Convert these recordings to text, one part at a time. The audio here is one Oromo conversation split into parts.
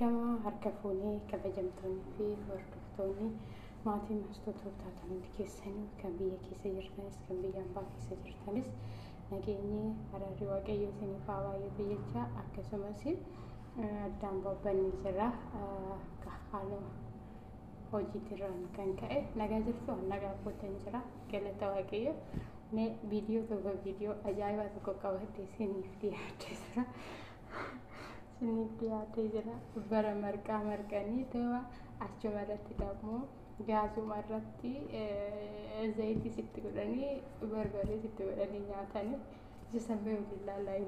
Ashama harka fuunee kabajamtoonni fi hordoftoonni maatii maastotootaa hundi keessanii kan biyya keessa jirtanis kan biyya ambaa keessa jirtanis nageenyi araarri waaqayyo isiniif haa baay'atu jecha akkasumas addaan bobbanii jira haaluma hojiitirraan kan ka'e nagaa jirtu nagaa kootan jira galata waaqayyo ne viidiyoo ajaa'ibaa tokko qabattee isiniif dhiyaatee jira bara marqanii ta'aa achumarratti dammoo gaasumarratti zayitii sitti godhanii barbaree sitti godhanii nyaatanii jisamee waliin laalaa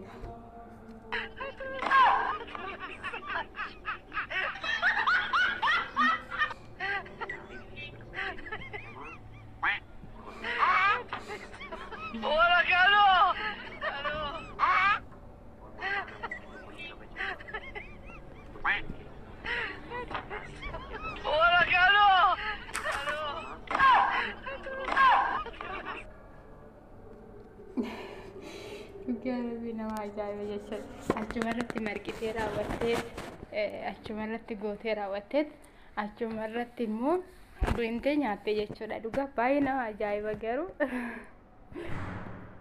nama ajaa'iba jechuudha. Achumarratti marqitee raawwattee achumarratti gootee raawwattee achumarratti immoo du'intee nyaattee jechuudha. Dhugaa baay'ee nama ajaa'iba garuu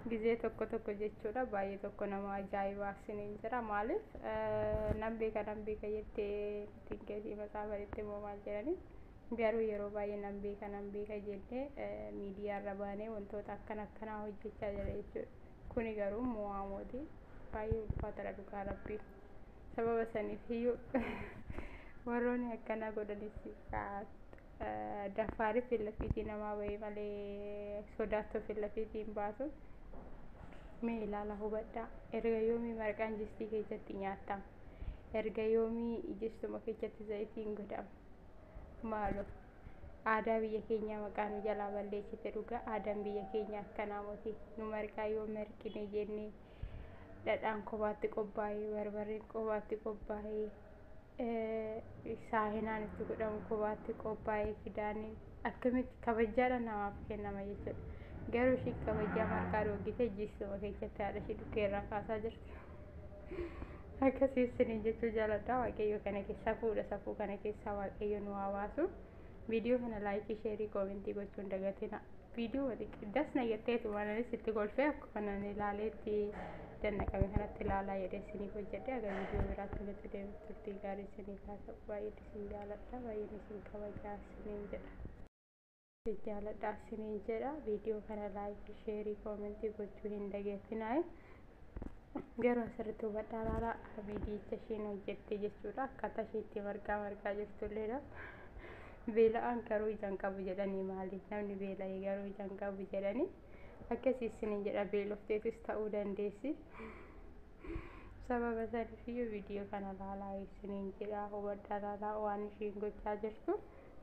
gizee tokko jechuudha baay'ee tokko nama ajaa'iba isiniin jira maaliif nan beeka jettee tinkeetii masaa barittee moo maal jedhanii garuu yeroo baay'ee nan beeka jennee miidiyaarra baanee wantoota akkanaa hojjechaa jira jechuudha. Kuni garuu mu'aamooti baay'ee ulfaatadha dhugaa rabbii sababa saniifiyyuu warroonni akkana godhanis daffaari filafiitii namaa bahee malee sodaatoo filafiitiin baasu mee ilaala hubadhaa erga yoomii marqaan jistii keessatti nyaatama erga yoomii ijistuma keessatti zayitiin godhama maaloo aadaa biyya keenya maqaan jalaa balleessite dhugaa aadaan biyya keenya akkanaa moti nu marqaa yoo marqine jennee dhadhaan kophaatti qophaa'ee barbareen kophaatti qophaa'ee saahinaan itti godhamu kophaatti qophaa'ee fidaanii akkamitti kabajaadha namaaf kennama jechuudha garuu ishii kabajaa marqaa dhoogite jistuma keessatti haadha ishii dhukeerraa kaasaa jirti akkasiisin jechuu jaaladha waaqayyo kana keessaa fuudha safuu kana keessaa waaqayyo nu haa baasu. Video kana like share comment gochuun dagatina video das nagateetu waan sitti golfee akkuma ilaaleetti dannaqame kanatti ilaalaa jedhee isiniif hojjedhe agar video biraatti walitti deebi'utti turtii gaarii isiniif haa ta'u baay'ee isin jaaladha baay'ee isin kabajaa isiniin jedha video kana like share comment gochuu hin dagatinaa garuu asirratti hubadhaa laala viidiyicha ishiin hojjette jechuudha akkaataa ishiitti marqaa jirtulleedha. Beela'aan garuu ijaan qabu jedhanii maali namni beela'ee garuu ijaan qabu jedhanii akkasiisin jedha beelofteetis ta'uu dandeessi sababa saniifiyyuu viidiyoo kana laalaa isiniin jedha hubadhaa laalaa waan ishiin gochaa jirtu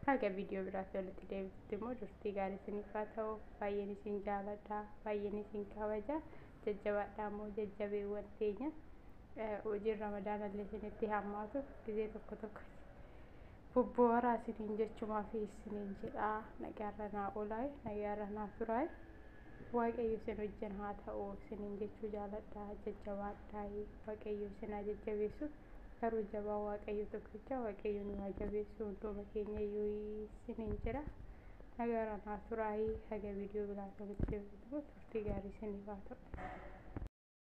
haga viidiyoo biraatti walitti deebitutti immoo turtii gaarii isiniif haa ta'u baay'een isin jaaladha baay'een isin kabaja jajjabaadhaa immoo jajjabeewwan teenya hojii ramadaanallee isinitti hammaatu gizee tokko Bubbu'aaraa isiniin jechumaa fi isiniin jedha nagaarra naa oolaa nagaarra naa turaa waaqayyo isin wajjin haa ta'u isiniin jechuu jaaladha jajjabaadhaa waaqayyo isin haa jajjabeessu garuu jabaa waaqayyo tokkicha waaqayyo nu haa jabeessu hunduma keenya iyyuu isiniin jedha nagaarra naa turaa haga viidiyoo biraatti walitti deebi'utti turtii gaarii isiniif haa ta'u.